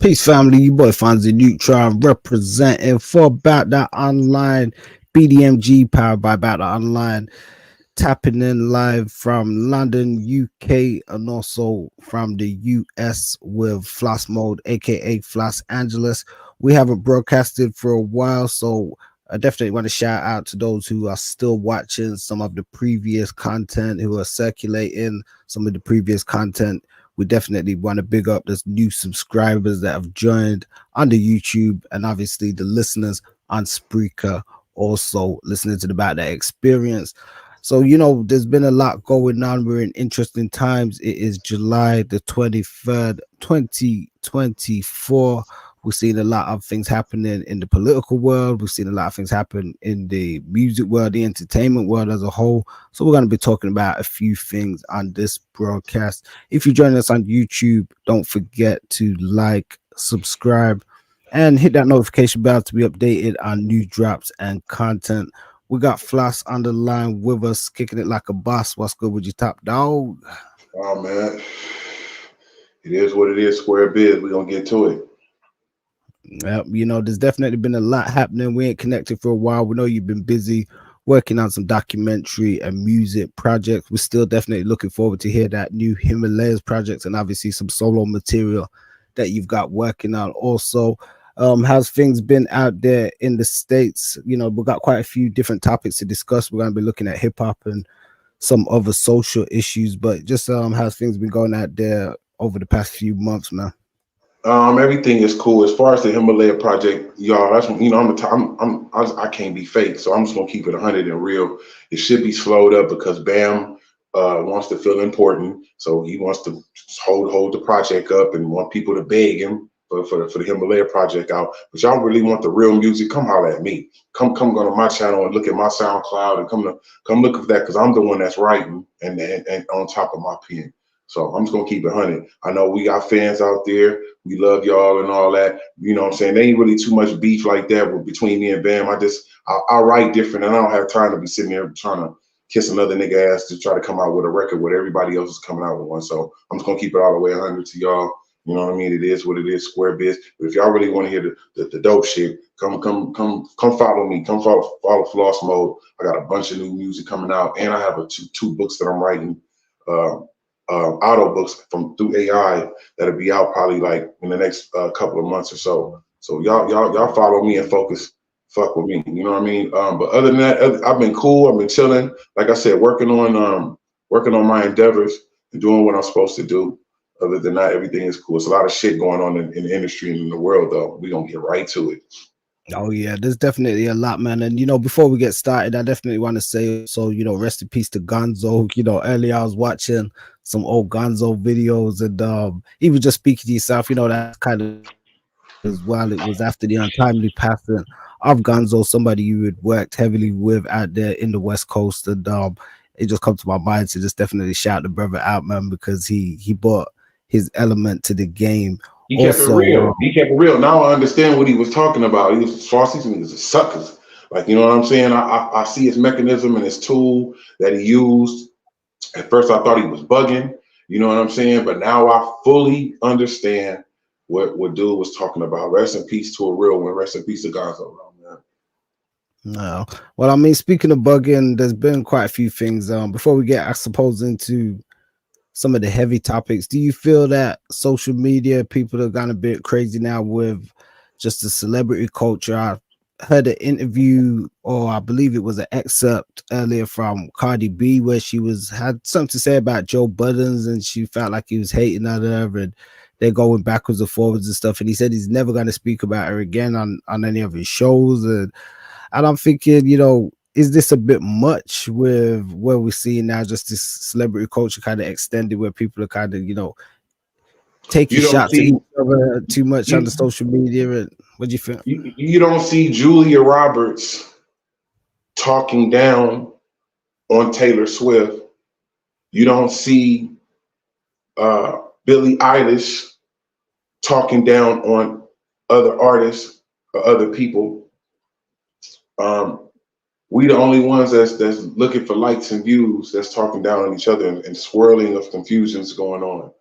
Peace, family. You boy FONZi Neutron representing for About That Online, BDMG powered by About That Online, tapping in live from London, UK, and also from the US with Phalosmode, aka Flos Angeles. We haven't broadcasted for a while, so I definitely want to shout out to those who are still watching some of the previous content, who are circulating some of the previous content. We definitely want to big up those new subscribers that have joined on the YouTube, and obviously the listeners on Spreaker also listening to the About That Experience. So, there's been a lot going on. We're in interesting times. It is July the 23rd, 2024. We've seen a lot of things happening in the political world. We've seen a lot of things happen in the music world, the entertainment world as a whole. So we're going to be talking about a few things on this broadcast. If you're joining us on YouTube, don't forget to like, subscribe, and hit that notification bell to be updated on new drops and content. We got Flos on the line with us, kicking it like a boss. What's good with you, top dog? Oh, man. It is what it is, square biz. We're going to get to it. Yep, there's definitely been a lot happening. We ain't connected for a while. We know you've been busy working on some documentary and music projects. We're still definitely looking forward to hear that new Himalayas project and obviously some solo material that you've got working on also. How's things been out there in the States? We've got quite a few different topics to discuss. We're going to be looking at hip-hop and some other social issues, but just how's things been going out there over the past few months, man? Everything is cool as far as the Himalaya project, y'all. That's I can't be fake, so I'm just gonna keep it 100 and real. It should be slowed up because Bam wants to feel important, so he wants to hold the project up and want people to beg him for the Himalaya project out. But y'all really want the real music? Come holler at me. Come go to my channel and look at my SoundCloud and come look for that because I'm the one that's writing and on top of my pen. So I'm just gonna keep it 100. I know we got fans out there. We love y'all and all that. You know what I'm saying? There ain't really too much beef like that between me and Bam. I write different and I don't have time to be sitting there trying to kiss another nigga ass to try to come out with a record where everybody else is coming out with one. So I'm just gonna keep it all the way 100 to y'all. You know what I mean? It is what it is, square biz. But if y'all really want to hear the dope shit, come follow me. Come follow Phalosmode. I got a bunch of new music coming out, and I have two books that I'm writing. Auto books through AI that'll be out probably like in the next couple of months or so. So y'all follow me and fuck with me. You know what I mean? But other than that, I've been cool. I've been chilling. Like I said, working on my endeavors and doing what I'm supposed to do. Other than that, everything is cool. It's a lot of shit going on in the industry and in the world, though. We're gonna get right to it. Oh yeah, there's definitely a lot, man. And before we get started, I definitely want to say, so rest in peace to Gonzo. Earlier I was watching some old Gonzo videos, and even just speaking to yourself, that kind of as well. It was after the untimely passing of Gonzo, somebody you had worked heavily with out there in the West Coast, and it just comes to my mind to just definitely shout the brother out, man, because he brought his element to the game. He kept it real. He kept it real. Now I understand what he was talking about. He was Farsi's niggas are suckers. Like, you know what I'm saying? I see his mechanism and his tool that he used. At first I thought he was bugging, you know what I'm saying? But now I fully understand what dude was talking about. Rest in peace to a real one. Rest in peace to Gonzo, man. No. Well, I mean, speaking of bugging, there's been quite a few things. Before we get, I suppose, into some of the heavy topics, do you feel that social media people have gone a bit crazy now with just the celebrity culture? I heard an interview, or I believe it was an excerpt earlier from Cardi B, where she had something to say about Joe Buttons, and she felt like he was hating on her, and they're going backwards and forwards and stuff. And he said he's never going to speak about her again on any of his shows. And I'm thinking, is this a bit much with where we're seeing now just this celebrity culture kind of extended, where people are kind of, taking shots at each other too much on the social media? And what do you think? You don't see Julia Roberts talking down on Taylor Swift. You don't see Billie Eilish talking down on other artists or other people. We the only ones that's looking for likes and views, that's talking down on each other and swirling of confusions going on.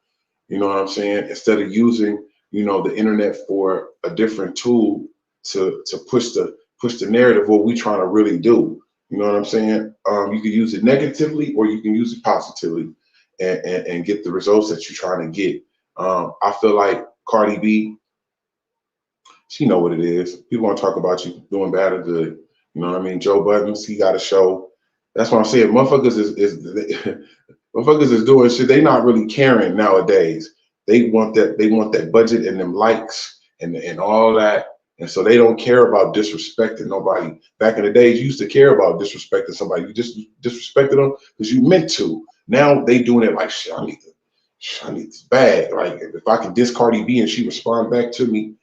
You know what I'm saying? Instead of using you know, the internet for a different tool to push the narrative what we trying to really do. You know what I'm saying? You can use it negatively or you can use it positively and get the results that you're trying to get. I feel like Cardi B, she know what it is. People want to talk about you doing bad or good. You know what I mean? Joe Buttons, he got a show. That's what I'm saying. Motherfuckers motherfuckers is doing shit. They not really caring nowadays. They want that budget and them likes and all that. And so they don't care about disrespecting nobody. Back in the days, you used to care about disrespecting somebody. You just disrespected them because you meant to. Now they doing it like, shit, I need this bag. Like if I can diss Cardi B and she respond back to me,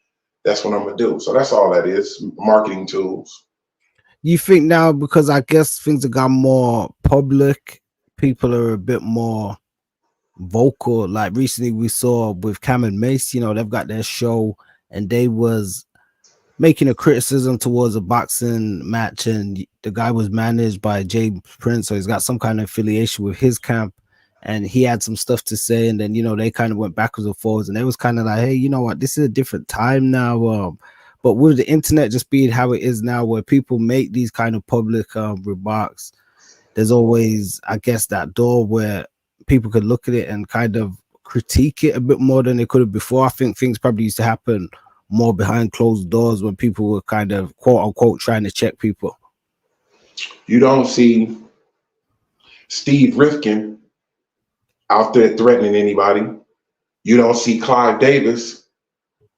that's what I'm gonna do. So that's all that is. Marketing tools. You think now, because I guess things have got more public, people are a bit more vocal. Like recently we saw with Cam and Mace, you know, they've got their show and they was making a criticism towards a boxing match, and the guy was managed by Jay Prince, so he's got some kind of affiliation with his camp, and he had some stuff to say, and then, you know, they kind of went backwards and forwards, and they was kind of like, hey, you know what, this is a different time now. But with the internet just being how it is now, where people make these kind of public remarks, there's always, I guess, that door where people could look at it and kind of critique it a bit more than they could have before. I think things probably used to happen more behind closed doors when people were kind of quote unquote trying to check people. You don't see Steve Rifkin out there threatening anybody. You don't see Clive Davis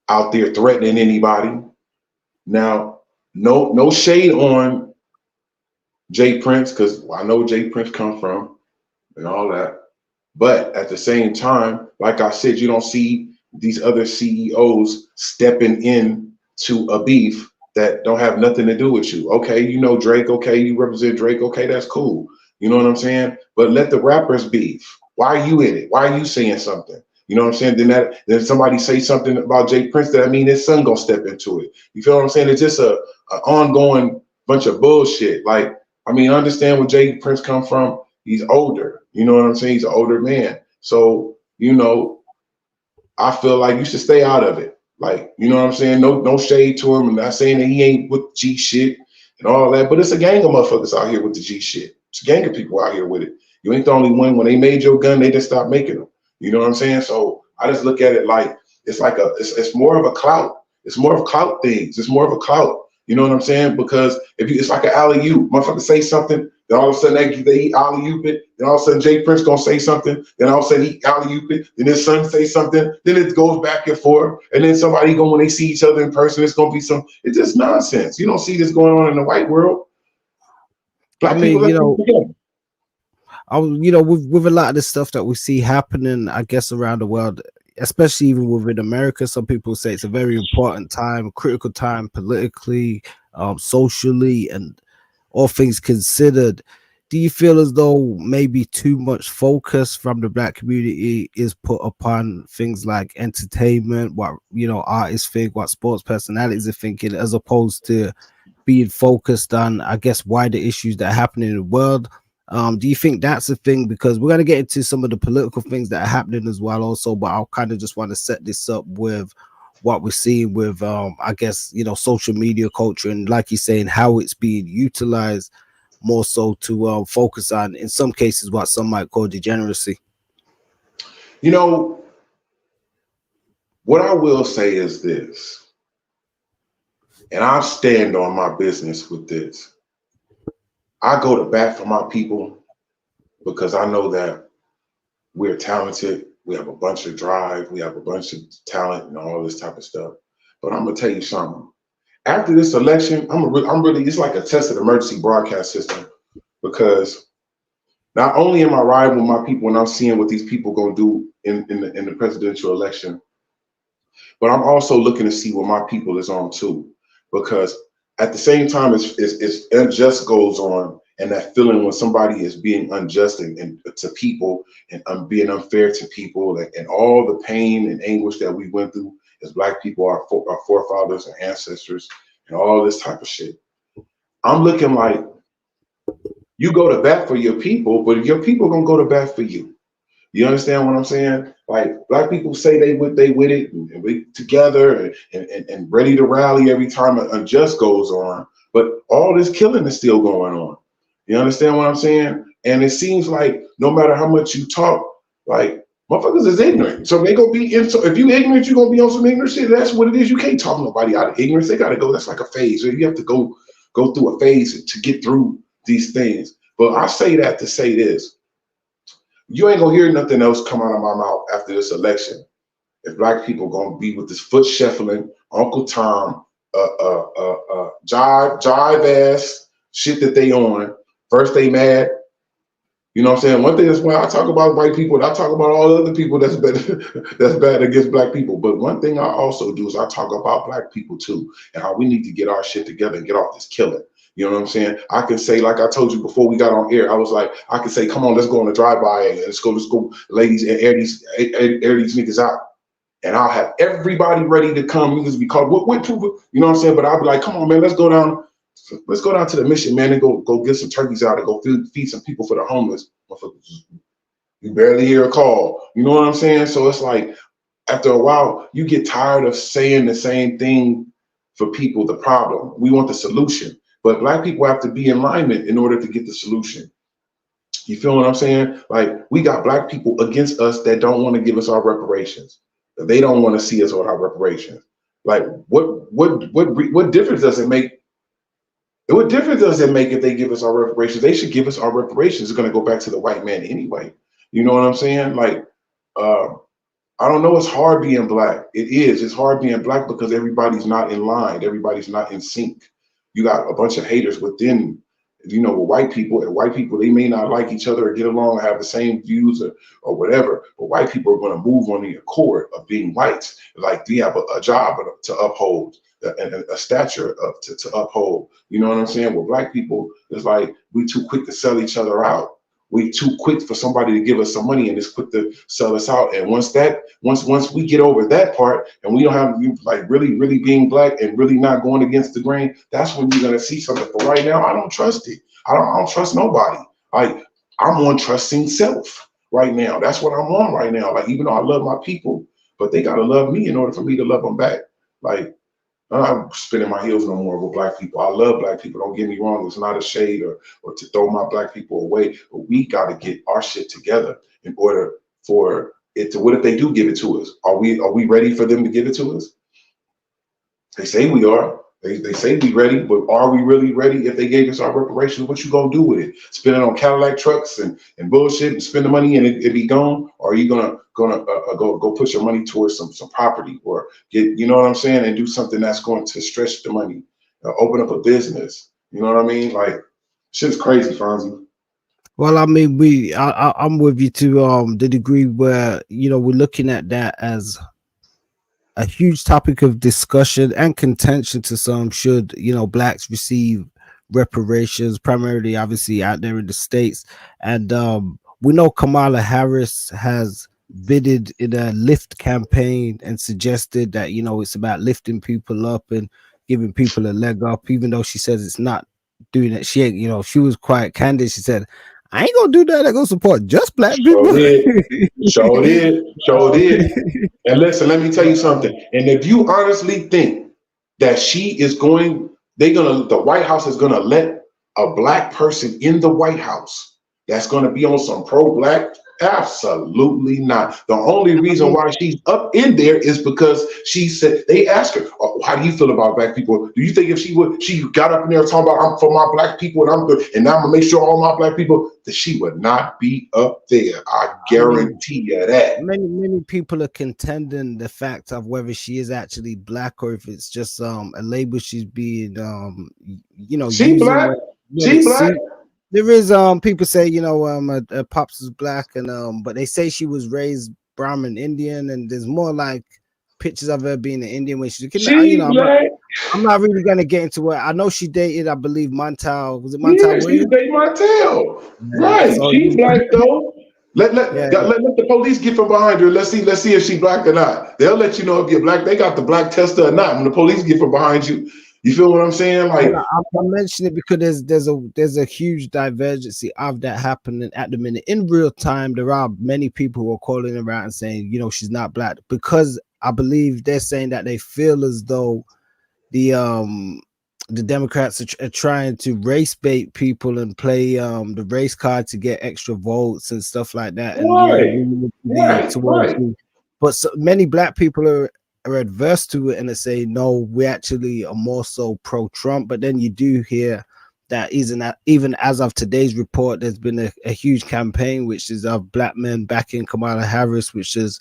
out there threatening anybody. Now, no shade on Jay Prince, because I know where Jay Prince come from and all that. But at the same time, like I said, you don't see these other CEOs stepping in to a beef that don't have nothing to do with you. Okay, you know Drake, okay, you represent Drake, okay, that's cool. You know what I'm saying? But let the rappers beef. Why are you in it? Why are you saying something? You know what I'm saying? Then somebody say something about Jay Prince that I mean his son gonna step into it. You feel what I'm saying? It's just a ongoing bunch of bullshit. Like, I mean, I understand where Jay Prince come from. He's older. You know what I'm saying? He's an older man. So, you know, I feel like you should stay out of it. Like, you know what I'm saying? No shade to him. I'm not saying that he ain't with G shit and all that, but it's a gang of motherfuckers out here with the G shit. It's a gang of people out here with it. You ain't the only one. When they made your gun, they just stopped making them. You know what I'm saying? So I just look at it like it's more of a clout. It's more of clout things. It's more of a clout. You know what I'm saying? Because it's like an alley-oop. Motherfucker say something, then all of a sudden they alley-oop it. Then all of a sudden Jay Prince gonna say something. Then all of a sudden he alley-oop it. Then his son say something. Then it goes back and forth. And then somebody when they see each other in person, it's gonna be it's just nonsense. You don't see this going on in the white world. Black people, you know, with a lot of the stuff that we see happening, I guess, around the world, especially even within America, some people say it's a very important time, a critical time politically, socially, and all things considered. Do you feel as though maybe too much focus from the Black community is put upon things like entertainment, what, you know, artists think, what sports personalities are thinking, as opposed to being focused on, I guess, wider issues that are happening in the world? Do you think that's a thing? Because we're going to get into some of the political things that are happening as well also, but I'll kind of just want to set this up with what we're seeing with, I guess, you know, social media culture, and like you're saying, how it's being utilized more so to focus on, in some cases, what some might call degeneracy. You know, what I will say is this, and I stand on my business with this. I go to bat for my people because I know that we're talented. We have a bunch of drive. We have a bunch of talent and all this type of stuff. But I'm gonna tell you something. After this election, I'm really. It's like a tested emergency broadcast system, because not only am I riding with my people and I'm seeing what these people gonna do in the presidential election, but I'm also looking to see what my people is on too, because at the same time, it's unjust goes on, and that feeling when somebody is being unjust and to people and being unfair to people, and all the pain and anguish that we went through as Black people, our forefathers and ancestors, and all this type of shit. I'm looking like, you go to bat for your people, but your people gonna go to bat for you. You understand what I'm saying? Like black people say they with it, and we together and ready to rally every time an unjust goes on. But all this killing is still going on. You understand what I'm saying? And it seems like no matter how much you talk, like motherfuckers is ignorant. So they gonna be in. So if you ignorant, you gonna be on some ignorant shit. That's what it is. You can't talk nobody out of ignorance. They gotta go. That's like a phase. You have to go through a phase to get through these things. But I say that to say this. You ain't gonna hear nothing else come out of my mouth after this election. If black people gonna be with this foot shuffling, Uncle Tom, jive ass shit that they on. First they mad. You know what I'm saying? One thing is when I talk about white people, and I talk about all other people that's bad against black people. But one thing I also do is I talk about black people too, and how we need to get our shit together and get off this killing. You know what I'm saying? I can say, like I told you before we got on air, I was like, I can say, come on, let's go on a drive-by and let's go, ladies, and air these niggas out. And I'll have everybody ready to come. Niggas be called, what proof? You know what I'm saying? But I'll be like, come on, man, let's go down to the mission, man, and go get some turkeys out and go feed some people for the homeless. You barely hear a call. You know what I'm saying? So it's like, after a while, you get tired of saying the same thing for people, the problem. We want the solution. But black people have to be in alignment in order to get the solution. You feel what I'm saying? Like, we got black people against us that don't want to give us our reparations. They don't want to see us on our reparations. Like, what difference does it make? What difference does it make if they give us our reparations? They should give us our reparations. It's going to go back to the white man anyway. You know what I'm saying? Like, I don't know. It's hard being black. It is. It's hard being black because everybody's not in line. Everybody's not in sync. You got a bunch of haters within, with white people, and white people, they may not like each other or get along or have the same views or whatever, but white people are going to move on the accord of being whites. Like, we have a job to uphold and a stature to uphold. You know what I'm saying? With black people, it's like we too quick to sell each other out. We too quick for somebody to give us some money and it's quick to sell us out. And once we get over that part and we don't have like really being black and really not going against the grain, that's when you're gonna see something. But right now, I don't trust it. I don't trust nobody. Like, I'm on trusting self right now. That's what I'm on right now. Like, even though I love my people, but they gotta love me in order for me to love them back. Like, I'm not spinning my heels no more with black people. I love black people. Don't get me wrong. It's not a shade or to throw my black people away. But we got to get our shit together in order for it to. What if they do give it to us? Are we ready for them to give it to us? They say we are. They say we ready, but are we really ready? If they gave us our reparations, what you gonna do with it? Spend it on Cadillac trucks and bullshit and spend the money and it be gone? Or are you gonna go put your money towards some property or get, you know what I'm saying, and do something that's going to stretch the money, open up a business? You know what I mean? Like, shit's crazy, FONZi. Well, I mean, I'm with you to the degree where we're looking at that as a huge topic of discussion and contention to some. Should blacks receive reparations, primarily obviously out there in the States? And we know Kamala Harris has bidded in a lift campaign and suggested that it's about lifting people up and giving people a leg up, even though she says it's not doing it. She ain't, she was quite candid. She said, I ain't gonna do that. I gonna support just black people. Sure did. And listen, let me tell you something. And if you honestly think that the White House is gonna let a black person in the White House that's gonna be on some pro-black, absolutely not. The only reason why she's up in there is because she said, they asked her, how do you feel about black people? Do you think if she got up in there talking about, I'm for my black people and I'm good and I'm gonna make sure all my black people, that she would not be up there? I guarantee you that. Many people are contending the fact of whether she is actually black or if it's just a label she's being she black. She black. There is people say pops is black and but they say she was raised Brahmin Indian, and there's more like pictures of her being an Indian when she's a kid. I'm not really gonna get into it. I know she dated, I believe, Montel. Was it Montel? Yeah, she dated Montel. Right. So she's black though. Let the police get from behind her. Let's see if she's black or not. They'll let you know if you're black. They got the black tester or not. When the police get from behind you, You feel what I'm saying? Like, I mention it because there's a huge divergence of that happening at the minute in real time. There are many people who are calling around and saying, you know, she's not black, because I believe they're saying that they feel as though the Democrats are trying to race bait people and play the race card to get extra votes and stuff like that, and you know, lean towards you. But so many black people are adverse to it and they say no, we actually are more so pro-Trump. But then you do hear that even as of today's report, there's been a huge campaign which is of black men backing Kamala Harris, which is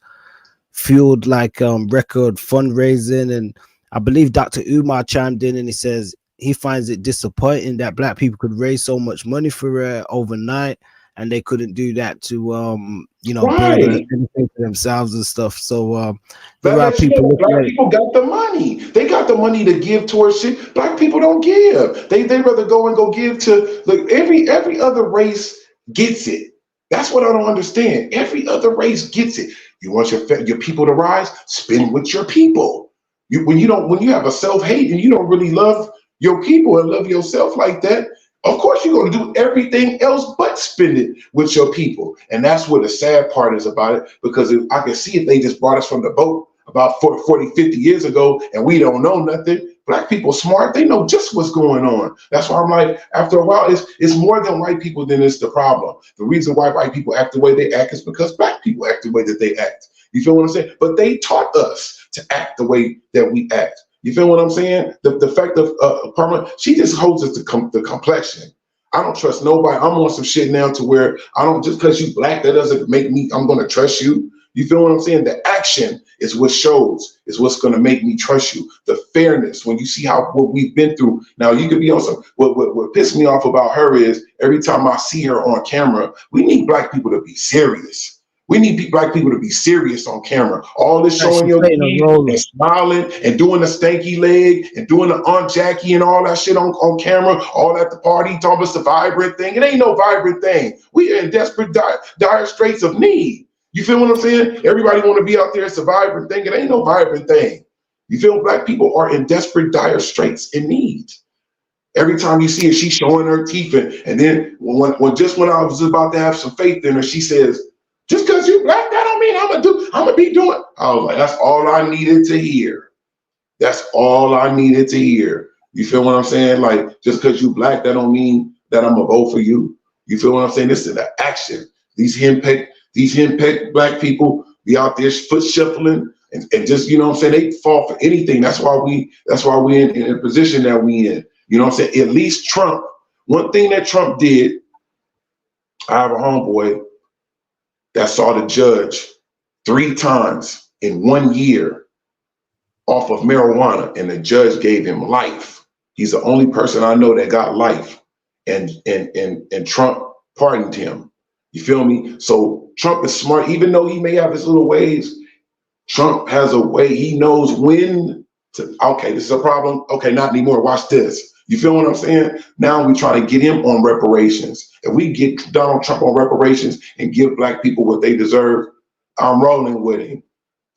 fueled like record fundraising. And I believe Dr. Umar chimed in and he says he finds it disappointing that black people could raise so much money for her overnight and they couldn't do that to you know, build anything for themselves and stuff. So there are people black people got the money. They got the money to give towards shit. Black people don't give. They rather go give to, like, every other race gets it. That's what I don't understand. Every other race gets it. You want your people to rise? Spend with your people. When you have a self-hate and you don't really love your people and love yourself like that, of course you're going to do everything else but spend it with your people. And that's what the sad part is about it, because I can see if they just brought us from the boat about 40, 50 years ago and we don't know nothing. Black people smart, they know just what's going on. That's why I'm like, after a while, it's more than white people than it's the problem. The reason why white people act the way they act is because black people act the way that they act. You feel what I'm saying? But they taught us to act the way that we act. You feel what I'm saying? The fact of Parliament, she just holds us the complexion. I don't trust nobody. I'm on some shit now to where I don't, just because you black, that doesn't make me, I'm going to trust you. You feel what I'm saying? The action is what shows, is what's going to make me trust you. The fairness, when you see what we've been through. Now, you could be on some, what pissed me off about her is every time I see her on camera, we need black people to be serious. We need black people to be serious on camera. All this showing your teeth and smiling and doing the stanky leg and doing the Aunt Jackie and all that shit on camera, all at the party, talking about the vibrant thing. It ain't no vibrant thing. We are in desperate, dire straits of need. You feel what I'm saying? Everybody want to be out there. It's a vibrant thing. It ain't no vibrant thing. You feel black people are in desperate, dire straits in need. Every time you see her, she's showing her teeth. And then when I was about to have some faith in her, she says, just because you black, that don't mean I'm gonna be doing. I was like, that's all I needed to hear. That's all I needed to hear. You feel what I'm saying? Like, just because you black, that don't mean that I'm gonna vote for you. You feel what I'm saying? This is the action. These henpecked black people be out there foot shuffling and just, you know what I'm saying? They fall for anything. That's why we in a position that we in. You know what I'm saying? At least Trump, one thing that Trump did, I have a homeboy that saw the judge 3 times in 1 year off of marijuana, and the judge gave him life. He's the only person I know that got life, and Trump pardoned him. You feel me? So Trump is smart, even though he may have his little ways. Trump has a way. He knows when to. Okay, this is a problem. Okay, not anymore. Watch this. You feel what I'm saying? Now we try to get him on reparations. If we get Donald Trump on reparations and give black people what they deserve, I'm rolling with him.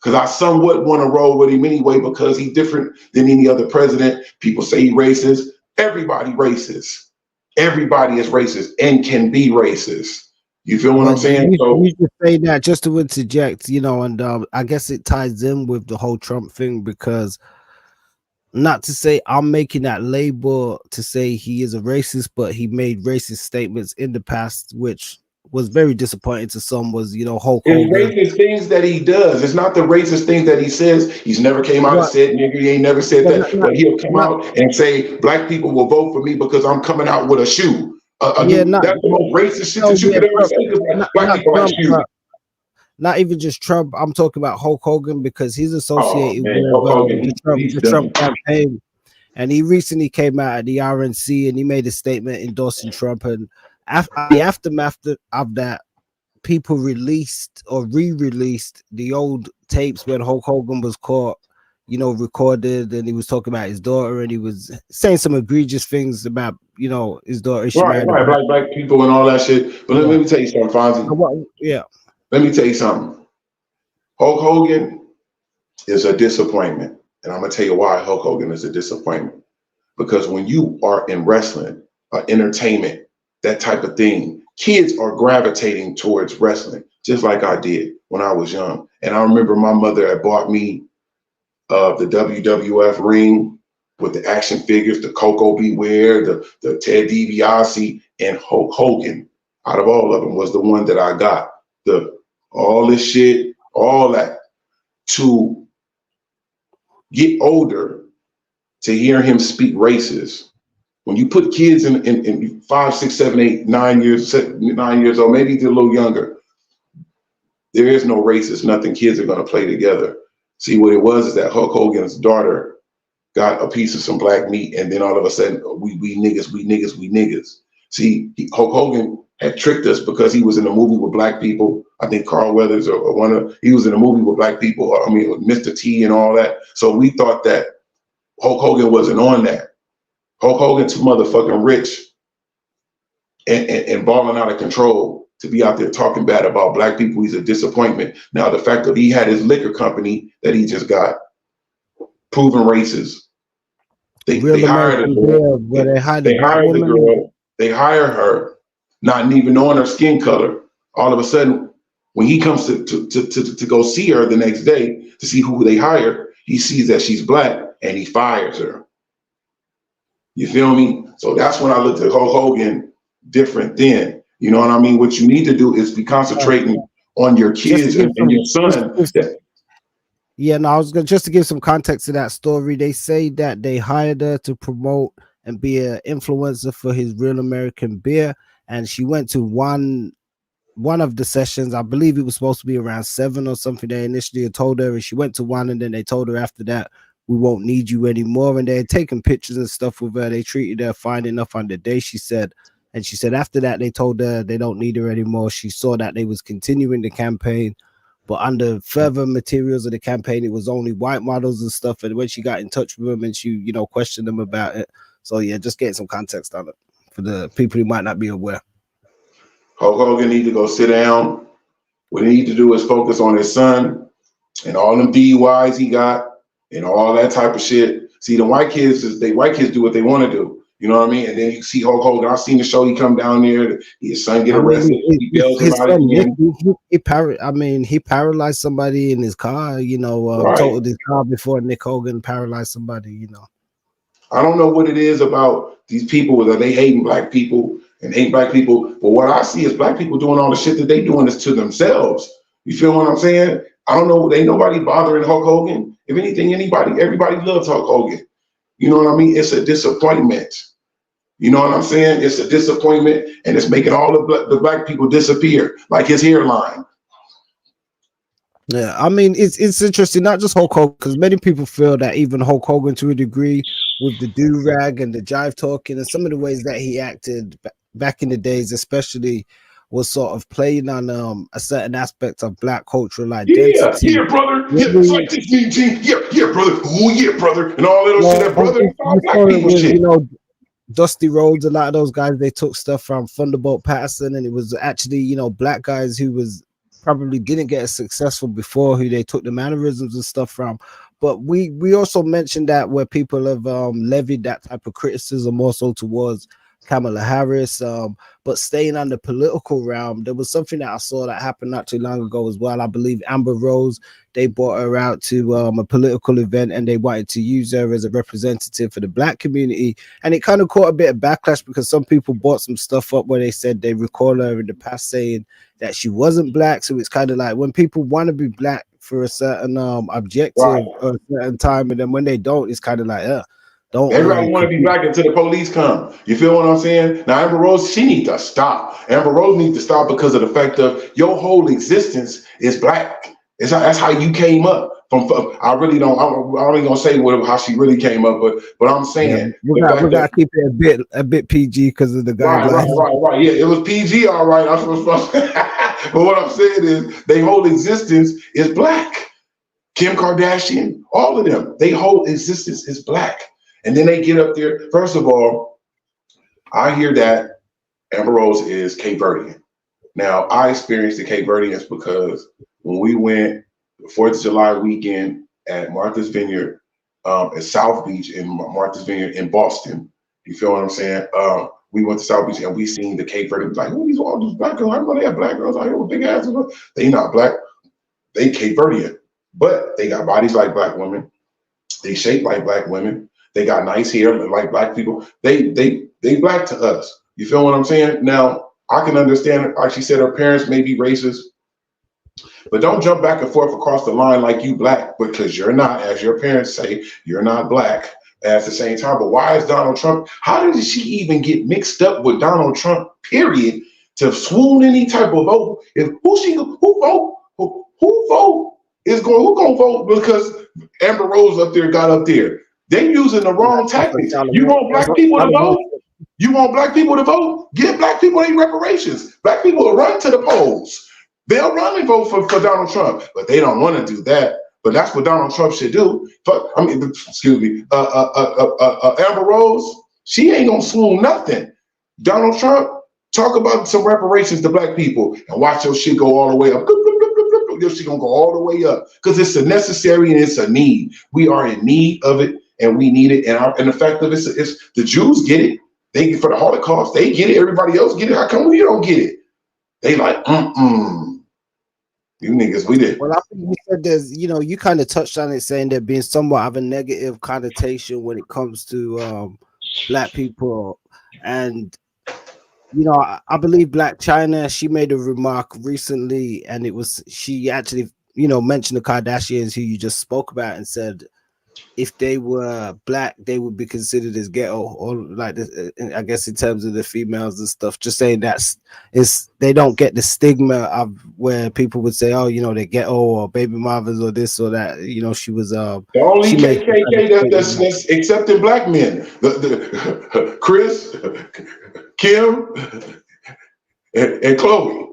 Because I somewhat want to roll with him anyway, because he's different than any other president. People say he's racist. Everybody racist. Everybody is racist and can be racist. You feel what I'm saying? You should say that just to interject, you know, and I guess it ties in with the whole Trump thing, because not to say I'm making that label to say he is a racist, but he made racist statements in the past, which was very disappointing to some. Was, you know, Hulk Hogan. It's racist things that he does. It's not the racist things that he says. He's never came out and said, nigga, he ain't never said that. But he'll come out and say, black people will vote for me because I'm coming out with a shoe. That's the most racist shit that you could ever say. Black people like shoes. Not even just Trump. I'm talking about Hulk Hogan, because he's associated with the Trump campaign. And he recently came out at the RNC and he made a statement endorsing Trump. And after the aftermath of that, people released or re-released the old tapes when Hulk Hogan was caught, you know, recorded, and he was talking about his daughter, and he was saying some egregious things about, you know, his daughter. Right, black people and all that shit. But let me tell you something, Fonzie. Yeah. Let me tell you something. Hulk Hogan is a disappointment. And I'm going to tell you why Hulk Hogan is a disappointment. because when you are in wrestling, entertainment, that type of thing, kids are gravitating towards wrestling, just like I did when I was young. And I remember my mother had bought me the WWF ring with the action figures, the Coco Beware, the Ted DiBiase, and Hulk Hogan. Out of all of them, was the one that I got. All this shit, all that. To get older, to hear him speak racist. When you put kids in 5, 6, 7, 8, 9 years, 9 years old, maybe they're a little younger, there is no racist, nothing. Kids are going to play together. See, what it was is that Hulk Hogan's daughter got a piece of some black meat, and then all of a sudden, we niggas, we niggas, we niggas. See, Hulk Hogan had tricked us because he was in a movie with black people. I think Carl Weathers he was in a movie with black people. I mean, with Mr. T and all that. So we thought that Hulk Hogan wasn't on that. Hulk Hogan too motherfucking rich and balling out of control to be out there talking bad about black people. He's a disappointment. Now, the fact that he had his liquor company that he just got proven racist. They hired a girl. They hired the girl. They hire her, not even knowing her skin color. All of a sudden, when he comes to go see her the next day to see who they hire, he sees that she's black and he fires her. You feel me? So that's when I looked at Hulk Hogan different then. You know what I mean? What you need to do is be concentrating on your kids and your son. Yeah, no, I was gonna just to give some context to that story. They say that they hired her to promote and be an influencer for his Real American Beer, and she went to one of the sessions. I believe it was supposed to be around 7 or something. They initially told her, and she went to one, and then they told her after that, we won't need you anymore. And they had taken pictures and stuff with her. They treated her fine enough on the day, she said. And she said after that, they told her they don't need her anymore. She saw that they was continuing the campaign, but under further materials of the campaign, it was only white models and stuff. And when she got in touch with them and she, you know, questioned them about it. So yeah, just getting some context on it for the people who might not be aware. Hulk Hogan need to go sit down. What he need to do is focus on his son and all them DUIs he got and all that type of shit. See, the white kids do what they want to do. You know what I mean? And then you see Hulk Hogan. I've seen the show. He come down there. His son get arrested. He bails him out again. He paralyzed somebody in his car. You know, totaled his car before Nick Hogan paralyzed somebody. You know, I don't know what it is about these people that they hating black people and hate black people. But what I see is black people doing all the shit that they doing is to themselves. You feel what I'm saying? I don't know. Ain't nobody bothering Hulk Hogan. If anything, everybody loves Hulk Hogan. You know what I mean? It's a disappointment. You know what I'm saying? It's a disappointment, and it's making all the black people disappear, like his hairline. Yeah, I mean, it's interesting, not just Hulk Hogan, because many people feel that even Hulk Hogan, to a degree, with the do-rag and the jive talking and some of the ways that he acted back in the days, especially, was sort of playing on a certain aspect of black cultural identity. Yeah, brother. Yeah, it's like this mean team. Yeah, brother. Oh, yeah, brother. And all that shit. That brother, black people shit. You know, Dusty Rhodes, a lot of those guys, they took stuff from Thunderbolt Patterson, and it was actually, you know, black guys who was probably didn't get as successful before who they took the mannerisms and stuff from. But we also mentioned that where people have levied that type of criticism also towards Kamala Harris, but staying on the political realm, there was something that I saw that happened not too long ago as well. I believe Amber Rose, they brought her out to a political event and they wanted to use her as a representative for the black community, and it kind of caught a bit of backlash because some people brought some stuff up where they said they recall her in the past saying that she wasn't black. So it's kind of like when people want to be black for a certain objective or a certain time, and then when they don't, it's kind of like everybody want to be black until the police come. You feel what I'm saying? Now, Amber Rose, she needs to stop. Amber Rose needs to stop because of the fact of your whole existence is black. That's how you came up. I really don't. I'm ain't gonna say how she really came up, but I'm saying we gotta keep it a bit PG because of the guidelines. Right. Yeah, it was PG, all right. But what I'm saying is, their whole existence is black. Kim Kardashian, all of them, their whole existence is black. And then they get up there. First of all, I hear that Amber Rose is Cape Verdean. Now, I experienced the Cape Verdeans because when we went the 4th of July weekend at Martha's Vineyard, at South Beach in Martha's Vineyard in Boston. You feel what I'm saying? We went to South Beach and we seen the Cape Verde. Like, who these all these black girls? I know they have black girls out here with big asses. They not black. They Cape Verdean, but they got bodies like black women. They shape like black women. They got nice hair like black people. They black to us. You feel what I'm saying? Now I can understand. Like she said, her parents may be racist, but don't jump back and forth across the line like you black, because you're not. As your parents say, you're not black. At the same time, but why is Donald Trump? How did she even get mixed up with Donald Trump? Period. To swoon any type of vote? If who vote is going? Who gonna vote because Amber Rose up there got up there? They using the wrong tactics. You want black people to vote? You want black people to vote? Give black people their reparations. Black people will run to the polls. They'll run and vote for Donald Trump, but they don't want to do that. But that's what Donald Trump should do. Excuse me, Amber Rose, she ain't gonna swoon nothing. Donald Trump, talk about some reparations to black people and watch your shit go all the way up. Your shit gonna go all the way up because it's a necessary and it's a need. We are in need of it and we need it. And the fact that it's the Jews get it. They get for the Holocaust. They get it. Everybody else get it. How come you don't get it? They like, You niggas, we did. Well, I think you said there's, you kind of touched on it, saying there being somewhat of a negative connotation when it comes to black people. And, I believe Black China, she made a remark recently, and she actually, mentioned the Kardashians who you just spoke about and said, if they were black, they would be considered as ghetto, or like this, I guess in terms of the females and stuff. Just saying they don't get the stigma of where people would say, oh, they're ghetto or baby mothers or this or that. She was the only KKK that's accepting black men. The Chris, Kim, and Chloe.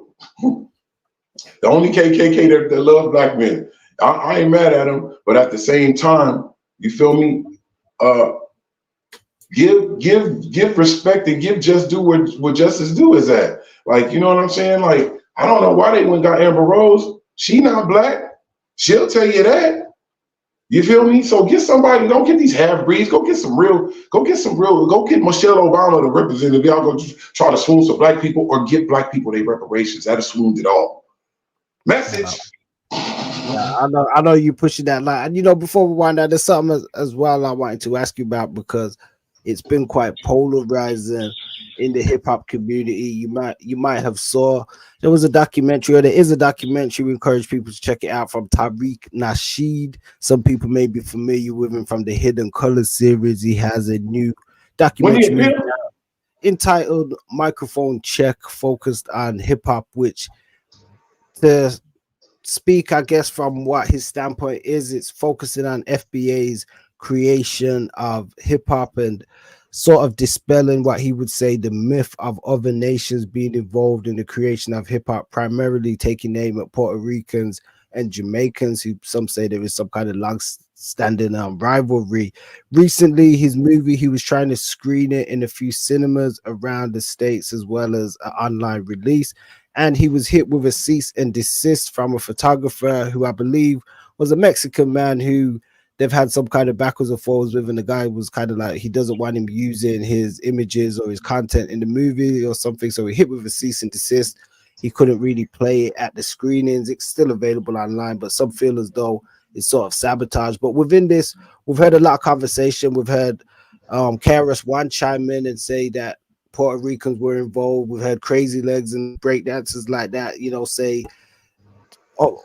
The only KKK that love black men. I ain't mad at them, but at the same time, you feel me? Give respect and give just due what justice due is at. Like, you know what I'm saying? Like, I don't know why they went and got Amber Rose. She not black. She'll tell you that. You feel me? So get somebody. Don't get these half breeds. Go get Michelle Obama, the representative. Y'all go try to swoon some black people or give black people their reparations. That has swooned it all. Message. Yeah, I know you pushing that line. And before we wind up, there's something as well I wanted to ask you about, because it's been quite polarizing in the hip hop community. You might have saw there is a documentary. We encourage people to check it out, from Tariq Nasheed. Some people may be familiar with him from the Hidden Color series. He has a new documentary entitled Microphone Check, focused on hip hop, which, to speak, I guess, from what his standpoint is, it's focusing on FBA's creation of hip hop and sort of dispelling what he would say the myth of other nations being involved in the creation of hip hop, primarily taking aim at Puerto Ricans and Jamaicans, who some say there is some kind of long-standing rivalry. Recently, his movie, he was trying to screen it in a few cinemas around the States as well as an online release, and he was hit with a cease and desist from a photographer who I believe was a Mexican man who they've had some kind of backwards and forwards with, and the guy was kind of like, he doesn't want him using his images or his content in the movie or something, so he hit with a cease and desist. He couldn't really play it at the screenings. It's still available online, but some feel as though it's sort of sabotage. But within this, we've heard a lot of conversation. We've heard KRS-One chime in and say that Puerto Ricans were involved. We've heard Crazy Legs and breakdancers like that, say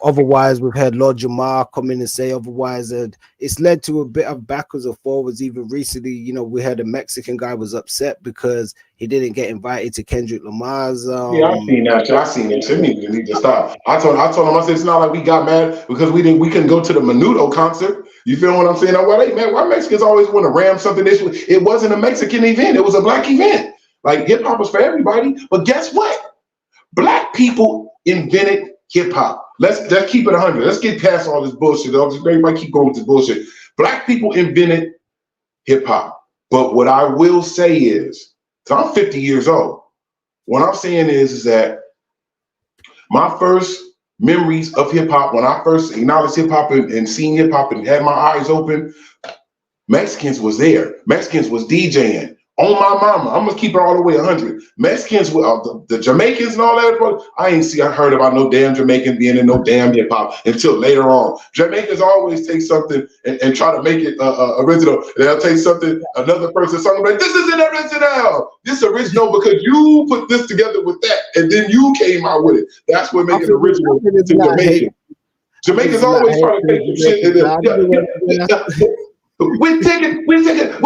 otherwise. We've had Lord Jamar come in and say otherwise, and it's led to a bit of backwards and forwards. Even recently, we had a Mexican guy was upset because he didn't get invited to Kendrick Lamar's. Yeah, I've seen that. I seen it. It need to stop. I told him, I said, it's not like we got mad because we couldn't go to the Menudo concert. You feel what I'm saying? Why Mexicans always want to ram something? It wasn't a Mexican event. It was a black event. Like, hip hop was for everybody. But guess what? Black people invented hip hop. Let's keep it 100. Let's get past all this bullshit. Everybody keep going with this bullshit. Black people invented hip hop. But what I will say is, so I'm 50 years old. What I'm saying is that my first memories of hip hop, when I first acknowledged hip hop and seen hip hop and had my eyes open, Mexicans was there. Mexicans was DJing. On my mama, I'm gonna keep it all the way 100. Mexicans, the Jamaicans and all that. I heard about no damn Jamaican being in no damn hip hop until later on. Jamaicans always take something and try to make it original. They'll take something, another person's song, like, this isn't original. This original because you put this together with that, and then you came out with it. That's what makes it original to Jamaican. Jamaicans always try to take some shit and we take it, original.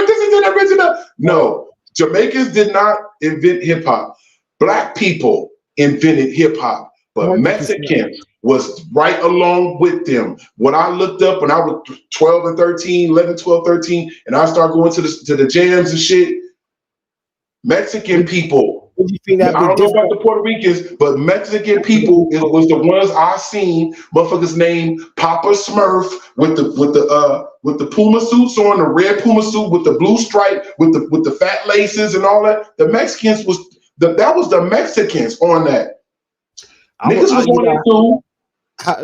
This is an original. No, Jamaicans did not invent hip hop. Black people invented hip hop, but Mexicans was right along with them. When I looked up when I was 12 and 13, 11, 12, 13, and I started going to the jams and shit, Mexican people, I don't know about the Puerto Ricans, but Mexican people was the ones I seen. Motherfuckers named Papa Smurf with the Puma suits on, the red Puma suit with the blue stripe, with the fat laces and all that. The Mexicans that was the Mexicans on that. Niggas was on that too.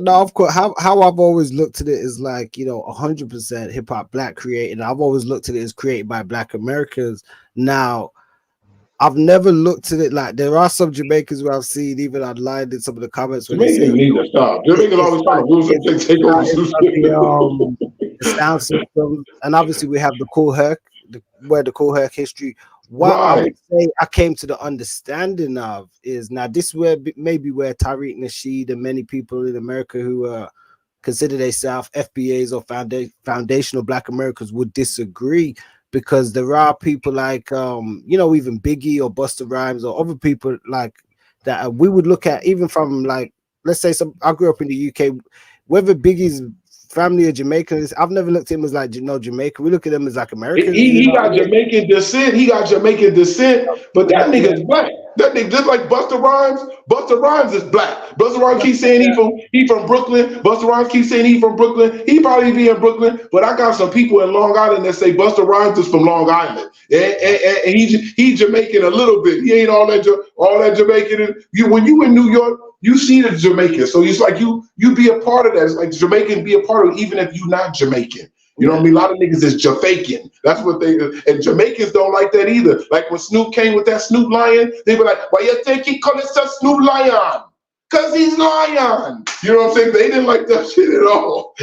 No, of course. How I've always looked at it is like, 100% hip hop black created. I've always looked at it as created by Black Americans. Now, I've never looked at it like there are some Jamaicans where I've seen even online in some of the comments. Jamaicans need to stop. Jamaicans always trying to lose and take over the sound system, and obviously we have the Cool Herc, where the Cool Herc history. What I would say I came to the understanding of is now this where maybe where Tariq Nasheed and many people in America who consider themselves FBAs or foundational Black Americans would disagree. Because there are people like, even Biggie or Busta Rhymes or other people like that we would look at even from like, let's say I grew up in the UK, whether Biggie's family or Jamaicans, I've never looked at him as like, Jamaican. We look at him as like American. He got Jamaican descent. He got Jamaican descent, but that nigga's black. That nigga just like Busta Rhymes. Busta Rhymes is black. Busta Rhymes keeps saying he from Brooklyn. Busta Rhymes keeps saying he from Brooklyn. He probably be in Brooklyn, but I got some people in Long Island that say Busta Rhymes is from Long Island, and he's Jamaican a little bit. He ain't all that Jamaican. When you in New York, you see the Jamaican, so it's like you be a part of that. It's like Jamaican be a part of it, even if you're not Jamaican. You know what I mean? A lot of niggas is Jamaican. That's what and Jamaicans don't like that either. Like when Snoop came with that Snoop Lion, they were like, why you think he call himself Snoop Lion? Cause he's lion. You know what I'm saying? They didn't like that shit at all.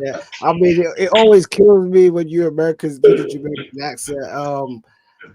Yeah, I mean, it always kills me when you Americans get a Jamaican accent.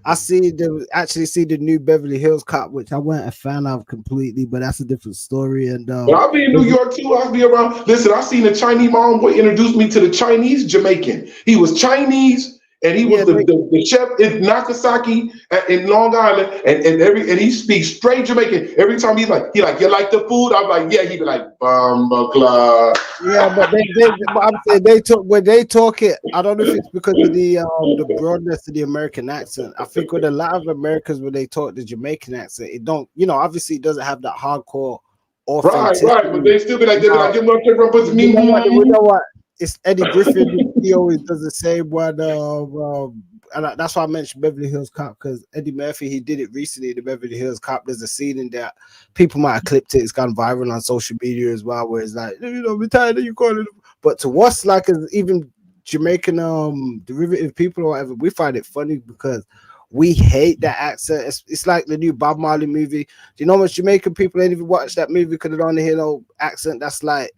I see the new Beverly Hills Cop, which I wasn't a fan of completely, but that's a different story. And but I'll be in New York too. I'll be around. Listen, I seen a Chinese mom boy introduce me to the Chinese Jamaican. He was Chinese. And he was the chef in Nagasaki in Long Island, and he speaks straight Jamaican. Every time he's like, you like the food? I'm like, yeah. He'd be like, Bamba. Yeah, but I'm saying when they talk it, I don't know if it's because of the broadness of the American accent. I think with a lot of Americans when they talk the Jamaican accent, it don't, obviously it doesn't have that hardcore authenticity. Right, but they still be like, you know what? It's Eddie Griffin. He always does the same one. And that's why I mentioned Beverly Hills Cop, because Eddie Murphy, he did it recently. The Beverly Hills Cop, there's a scene in there. People might have clipped it. It's gone viral on social media as well, where it's like, we're tired of you calling it. But to us, like even Jamaican derivative people or whatever, we find it funny because we hate that accent. It's like the new Bob Marley movie. Do you know how much Jamaican people ain't even watched that movie because they don't hear no accent that's like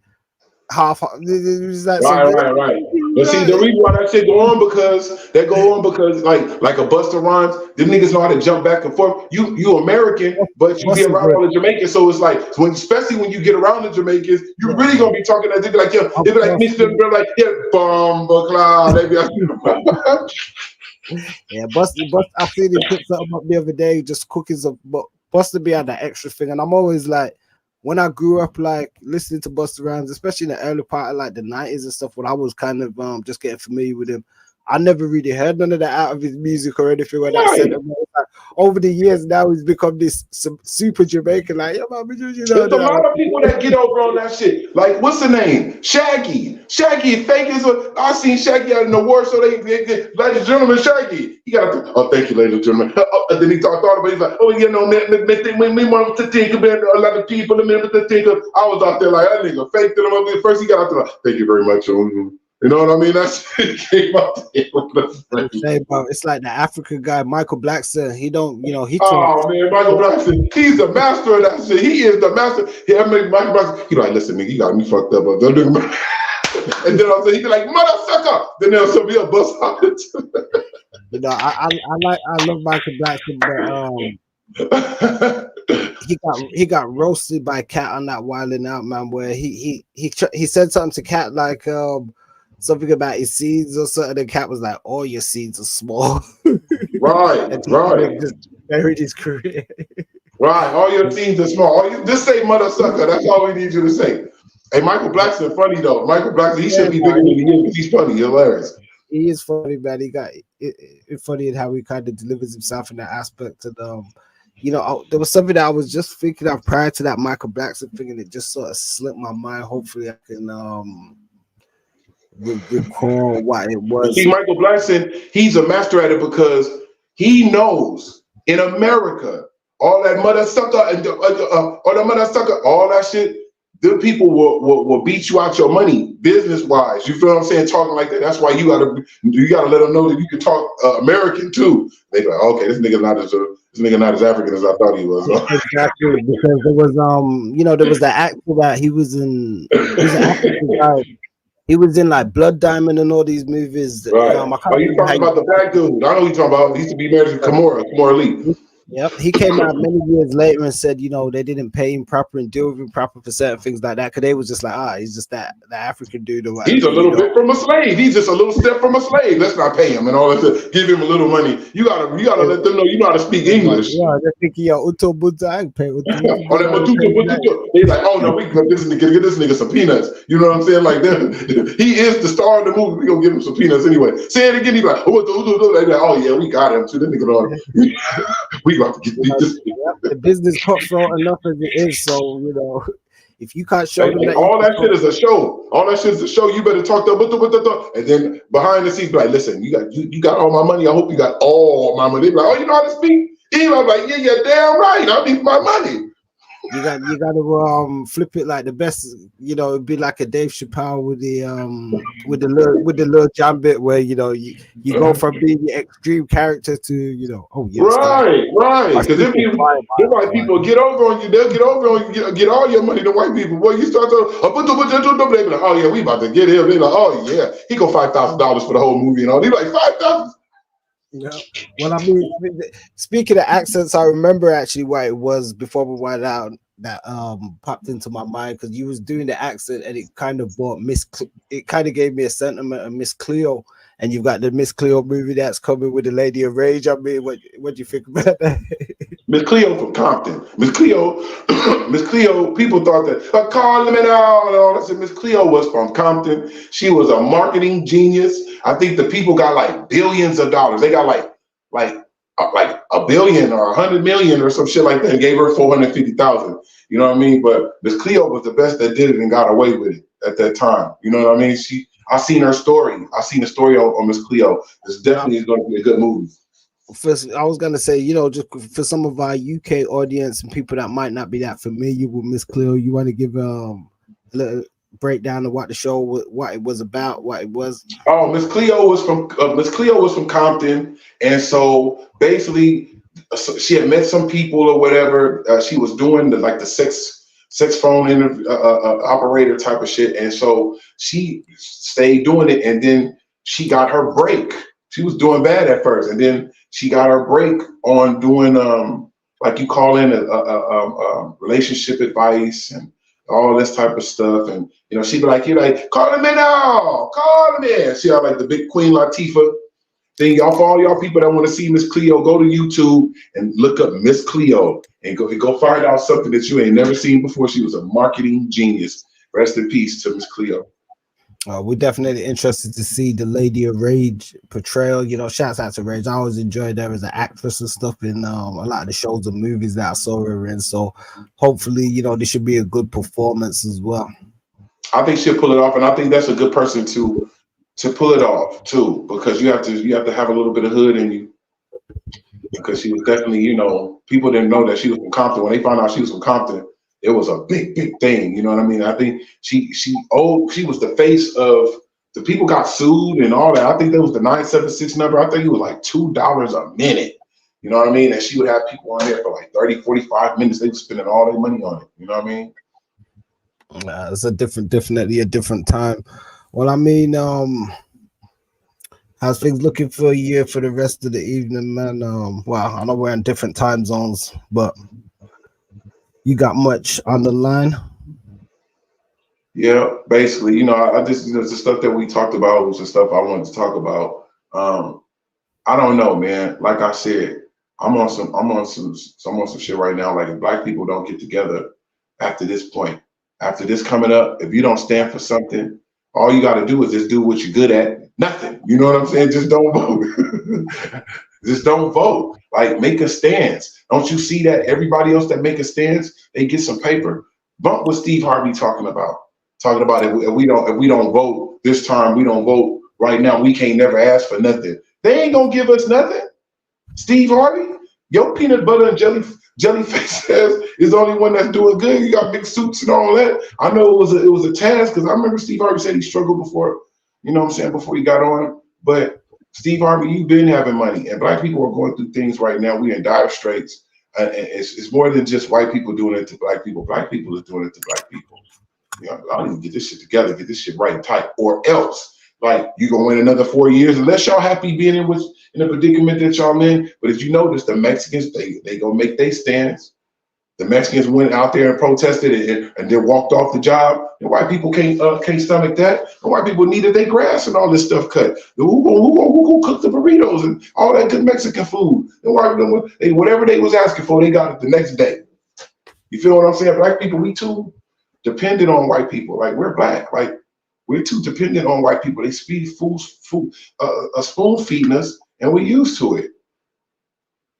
half. Right. But see, the reason why that shit go on because like a Busta Rhymes, them niggas know how to jump back and forth. You American, but you be around all the Jamaicans, so it's like especially when you get around the Jamaicans, you really gonna be talking that they be like, yeah, they be like Mr. They're like, yeah, Bomba, they be like, yeah, Busta. I seen him put something up the other day, just cooking some. But Busta be on that extra thing, and I'm always like, when I grew up, like listening to Busta Rhymes, especially in the early part of like the 90s and stuff, when I was kind of just getting familiar with him, I never really heard none of that out of his music or anything like that. Right. Like, over the years now, he's become this super Jamaican. Like, there's a lot of people that get over on that shit. Like, what's the name? Shaggy. Shaggy, fake as a. I seen Shaggy out in the war, so they ladies and gentlemen, Shaggy. He got to, oh, thank you, ladies and gentlemen. And then he thought about it, he's like, oh, you know, we want to think about a lot of people, remember to think of. I was out there like, that nigga faked it. First, he got out there like, thank you very much. You know what I mean? That's came out there. It's like the African guy, Michael Blackson. He don't, you know, he. Oh man, Michael Blackson, he's the master of that shit. He is the master. Yeah, Michael Blackson. He like, listen, nigga, you got me fucked up. And then I'll say, he be like, mother sucker. Then there'll still be a bus on it. You know, I love Michael Blackson, but he got roasted by Cat on that Wilding Out, man, where he said something to Cat like something about his seeds or something, and Cat was like, all your seeds are small. Right. Just buried his career. Right, all your seeds are small. Just say mother sucker. That's all we need you to say. Hey, Michael Blackson, funny though. Michael Blackson, he should be bigger than he is because he's funny, hilarious. He is funny, man. He got it funny in how he kind of delivers himself in that aspect. And you know, there was something that I was just thinking of prior to that Michael Blackson thing, and it just sort of slipped my mind. Hopefully, I can recall what it was. See, Michael Blackson, he's a master at it because he knows in America all that mother sucker and all the mother sucker, all that shit. The people will beat you out your money business wise. You feel what I'm saying? Talking like that. That's why you gotta let them know that you can talk American too. They be like, okay, this nigga not as African as I thought he was. Exactly, because there was you know, there was the actor that he was an African guy. He was in like Blood Diamond and all these movies. Right. Are you talking about the black dude? I know you're talking about. He used to be married to Kamala Lee. Yep, he came out many years later and said, you know, they didn't pay him proper and deal with him proper for certain things like that. Because they was just like, he's just that African dude or whatever. He's a little bit from a slave. He's just a little step from a slave. Let's not pay him and all that. Give him a little money. You gotta let them know you know how to speak English. Yeah, they're thinking, Uto Bunta, I can pay He's like, oh no, we can get this nigga some peanuts. You know what I'm saying? Like that. He is the star of the movie. We gonna give him some peanuts anyway. Say it again. He's like, oh yeah, we got him. So then nigga, we got to get this. The business cutthroat enough as it is, so you know, if you can't show them that all that shit is a show, you better talk to and then behind the scenes, be like, listen, you got all my money. I hope you got all my money. They be like, oh, you know how to speak? He was like, yeah, you're damn right. I need my money. You got to flip it like the best, you know, it'd be like a Dave Chappelle with the little jam bit where, you know, you go from being the extreme character to, you know, right. Because if white people get over on you, they'll get over on you, get all your money. The white people, boy, you start to they be like, oh yeah, we about to get him. They like, oh yeah, he go $5,000 for the whole movie and all. They like $5,000. Yeah. Well, I mean, speaking of accents, I remember actually what it was before we went out that popped into my mind because you was doing the accent and it kind of brought it kind of gave me a sentiment of Miss Cleo, and you've got the Miss Cleo movie that's coming with the Lady of Rage. I mean, what do you think about that? Miss Cleo from Compton. Miss Cleo, people thought that calling me out and all that. Miss Cleo was from Compton. She was a marketing genius. I think the people got like billions of dollars. They got like a billion or 100 million or some shit like that and gave her 450,000. You know what I mean? But Miss Cleo was the best that did it and got away with it at that time. You know what I mean? I seen her story. I seen the story on Miss Cleo. This definitely is going to be a good movie. First, I was gonna say, you know, just for some of our UK audience and people that might not be that familiar with Miss Cleo, you want to give a little breakdown of what the show, what it was about, what it was. Oh, Miss Cleo was from Compton, and so basically, she had met some people or whatever. She was doing the sex phone operator type of shit, and so she stayed doing it, and then she got her break. She was doing bad at first, and then she got her break on doing like you call in a relationship advice and all this type of stuff. And you know, she'd be like, "You're like, call him in now, call him in." She had like the big Queen Latifah thing. Y'all, for all y'all people that want to see Miss Cleo, go to YouTube and look up Miss Cleo and go find out something that you ain't never seen before. She was a marketing genius. Rest in peace to Miss Cleo. We're definitely interested to see the Lady of Rage portrayal. You know, shouts out to Rage. I always enjoyed her as an actress and stuff in a lot of the shows and movies that I saw her in. So hopefully, you know, this should be a good performance as well. I think she'll pull it off, and I think that's a good person to pull it off too, because you have to have a little bit of hood in you, because she was definitely, you know, people didn't know that she was from Compton. When they found out she was from Compton, it was a big thing. You know what I mean? I think she was the face of the people got sued and all that. I think that was the 976 number. I think it was like $2 a minute. You know what I mean? And she would have people on there for like 30, 45 minutes. They were spending all their money on it. You know what I mean? It's definitely a different time. Well, I mean, how's things looking for you for the rest of the evening, man? Well, I know we're in different time zones, but you got much on the line? Yeah, basically, you know, I just, you know, the stuff that we talked about was the stuff I wanted to talk about. I don't know, man. Like I said, I'm on some shit right now. Like, if black people don't get together after this point, after this coming up, if you don't stand for something, all you got to do is just do what you're good at. Nothing. You know what I'm saying? Just don't vote. Just don't vote. Like, make a stance. Don't you see that everybody else that make a stance, they get some paper? Bump what Steve Harvey talking about. Talking about if we don't vote this time, we don't vote right now, we can't never ask for nothing. They ain't gonna give us nothing. Steve Harvey, your peanut butter and jelly face says is the only one that's doing good. You got big suits and all that. I know it was a task, because I remember Steve Harvey said he struggled before, you know what I'm saying, before he got on. But Steve Harvey, you've been having money, and black people are going through things right now. We're in dire straits. And it's more than just white people doing it to black people. Black people is doing it to black people. You know, I need to get this shit together, get this shit right and tight, or else, like, you gonna win another 4 years unless y'all happy being in the predicament that y'all in. But if you notice, the Mexicans, they gonna make their stands. The Mexicans went out there and protested and then walked off the job. And white people can't stomach that. And white people needed their grass and all this stuff cut. Who gonna cook the burritos and all that good Mexican food? And whatever they was asking for, they got it the next day. You feel what I'm saying? Black people, we too dependent on white people. Like, we're black. Like, we're too dependent on white people. They a spoon feeding us, and we're used to it.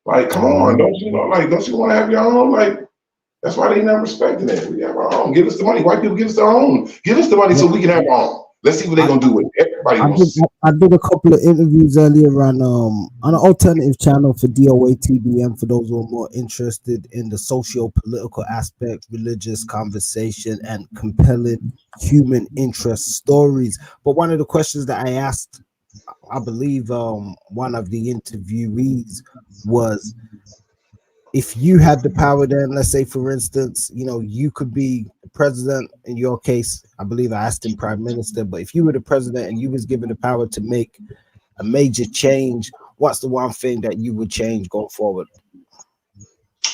Like, come on, don't you want to have your own? Like, that's why they not respecting it. We have our own. Give us the money. White people give us their own. Give us the money so we can have our own. Let's see what they're gonna do with it. Everybody wants. I did a couple of interviews earlier on an alternative channel for DOA TBM for those who are more interested in the socio-political aspect, religious conversation, and compelling human interest stories. But one of the questions that I asked, I believe one of the interviewees, was, if you had the power, then let's say, for instance, you know, you could be the president. In your case, I believe I asked him prime minister, but if you were the president and you was given the power to make a major change, what's the one thing that you would change going forward?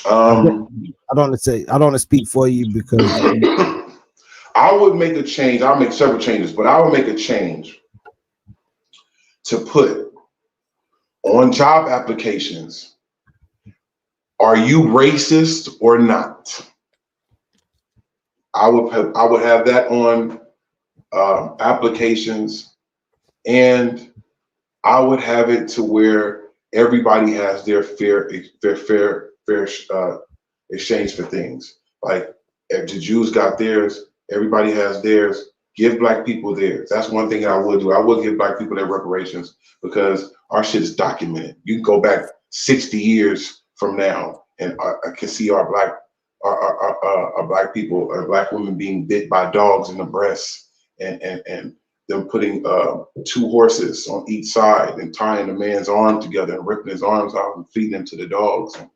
I don't want to speak for you, because I would make a change. I'll make several changes, but I would make a change to put on job applications, are you racist or not? I would have that on applications, and I would have it to where everybody has their fair exchange for things. Like, if the Jews got theirs, everybody has theirs. Give black people theirs. That's one thing I would do. I would give black people their reparations, because our shit is documented. You can go back 60 years from now, and I can see our black people, our black women being bit by dogs in the breast, and them putting 2 horses on each side and tying the man's arm together and ripping his arms out and feeding them to the dogs, and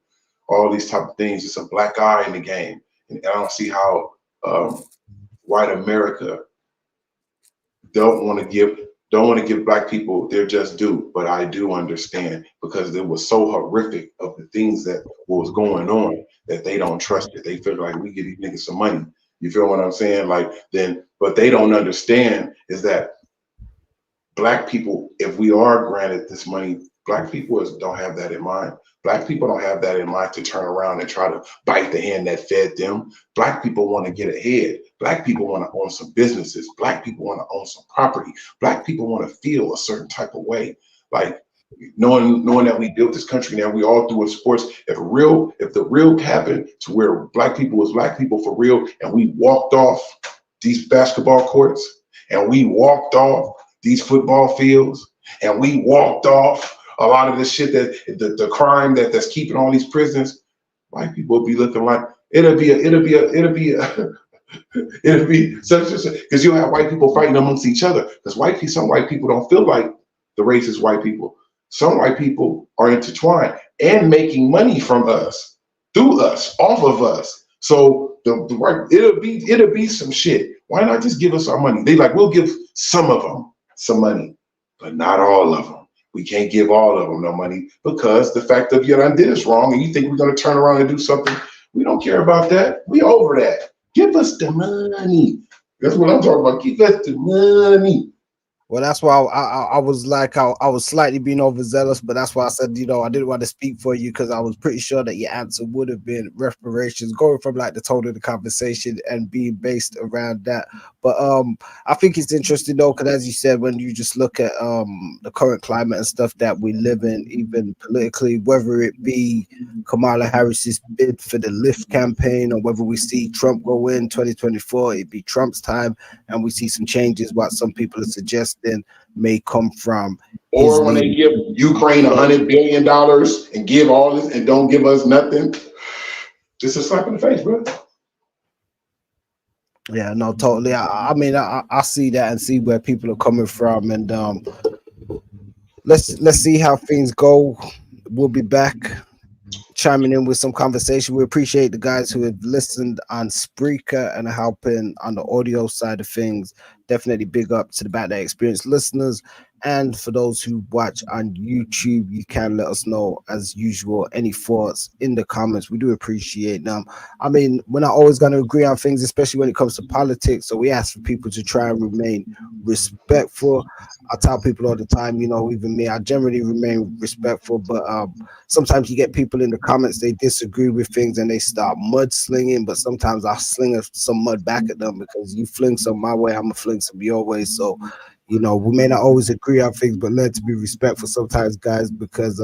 all these type of things. It's a black eye in the game, and I don't see how white America don't want to give black people their just due. But I do understand, because it was so horrific of the things that was going on, that they don't trust it. They feel like, we give these niggas some money. You feel what I'm saying? Like, then, but they don't understand is that black people, if we are granted this money, black people don't have that in mind. Black people don't have that in mind to turn around and try to bite the hand that fed them. Black people want to get ahead. Black people want to own some businesses. Black people want to own some property. Black people want to feel a certain type of way. Like, knowing that we built this country now, we all doing sports. If the real happened to where black people was black people for real, and we walked off these basketball courts, and we walked off these football fields, and we walked off a lot of the shit that the crime that's keeping all these prisons, white people will be looking like it'll be such because you'll have white people fighting amongst each other. Because some white people don't feel like the racist white people. Some white people are intertwined and making money from us, through us, off of us. So it'll be some shit. Why not just give us our money? They like, we'll give some of them some money, but not all of them. We can't give all of them no money because the fact of you done did us wrong and you think we're going to turn around and do something. We don't care about that. We over that. Give us the money. That's what I'm talking about. Give us the money. Well, that's why I was like, I was slightly being overzealous, but that's why I said, I didn't want to speak for you because I was pretty sure that your answer would have been reparations, going from like the tone of the conversation and being based around that. But I think it's interesting though, because as you said, when you just look at the current climate and stuff that we live in, even politically, whether it be Kamala Harris's bid for the Lift campaign or whether we see Trump go in 2024, it'd be Trump's time, and we see some changes. What some people are suggesting may come from, or when they give Ukraine $100 billion and give all this and don't give us nothing, just a slap in the face, bro. Yeah, no, totally. I mean, I see that and see where people are coming from, and let's see how things go. We'll be back chiming in with some conversation. We appreciate the guys who have listened on Spreaker and are helping on the audio side of things. Definitely big up to the Back That Experience listeners. And for those who watch on YouTube, you can let us know, as usual, any thoughts in the comments. We do appreciate them. I mean, we're not always going to agree on things, especially when it comes to politics. So we ask for people to try and remain respectful. I tell people all the time, even me, I generally remain respectful, but sometimes you get people in the comments, they disagree with things and they start mudslinging, but sometimes I sling some mud back at them because you fling some my way, I'm going to fling some your way. So, we may not always agree on things, but learn to be respectful sometimes, guys, because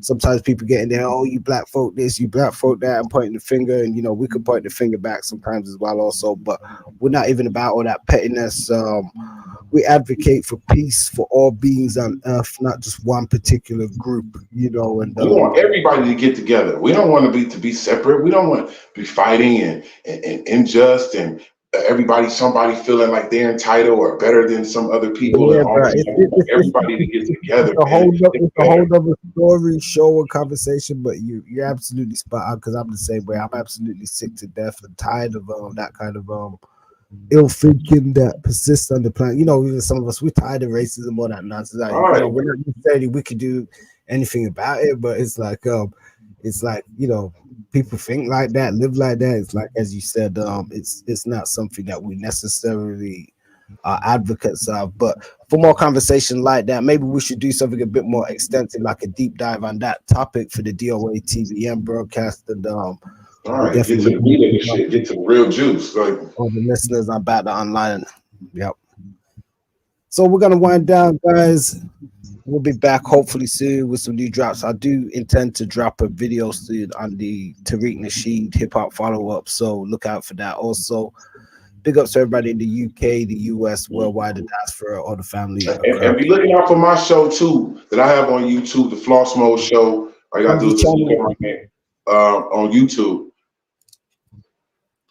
sometimes people get in there, oh, you black folk this, you black folk that, and pointing the finger, and, we can point the finger back sometimes as well also, but we're not even about all that pettiness. We advocate for peace for all beings on earth, not just one particular group, and we want everybody to get together. We don't want to be separate. We don't want to be fighting and unjust and somebody feeling like they're entitled or better than some other people. Yeah, and everybody to get together. It's a whole other story, show, and conversation. But you're absolutely spot on, because I'm the same way. I'm absolutely sick to death and tired of that kind of ill thinking that persists on the planet. Even some of us, we're tired of racism, all that nonsense. We're not necessarily we could do anything about it, but it's like people think like that, live like that. It's like, as you said, it's not something that we necessarily are advocates of. But for more conversation like that, maybe we should do something a bit more extensive, like a deep dive on that topic for the DOA TVM broadcast. And all right, get to the meat of the shit, get to the real juice. Like all the listeners on Back That Online. Yep. So we're gonna wind down, guys. We'll be back hopefully soon with some new drops. I do intend to drop a video soon on the Tariq Nasheed hip hop follow up, so look out for that. Also, big ups to everybody in the UK, the US, worldwide, the diaspora, all the family. And be looking out for my show too that I have on YouTube, the FONZi show. All you gotta do is just look at my name on YouTube.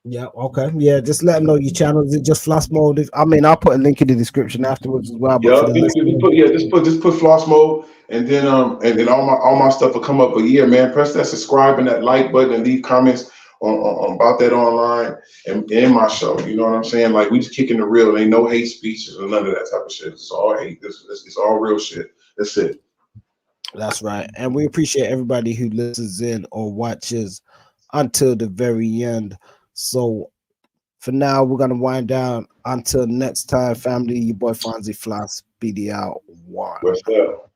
Yeah, okay. Yeah, just let them know your channel. Is it just Phalosmode? I mean, I'll put a link in the description afterwards as well. But just put Phalosmode, and then all my stuff will come up. But yeah, man, press that subscribe and that like button and leave comments on about that online and in my show. You know what I'm saying? Like, we just kicking the real. Ain't no hate speeches or none of that type of shit. It's all hate. It's all real shit. That's it. That's right. And we appreciate everybody who listens in or watches until the very end. So for now, we're gonna wind down. Until next time, family. Your boy FONZi Floss, BD out. One. What's up?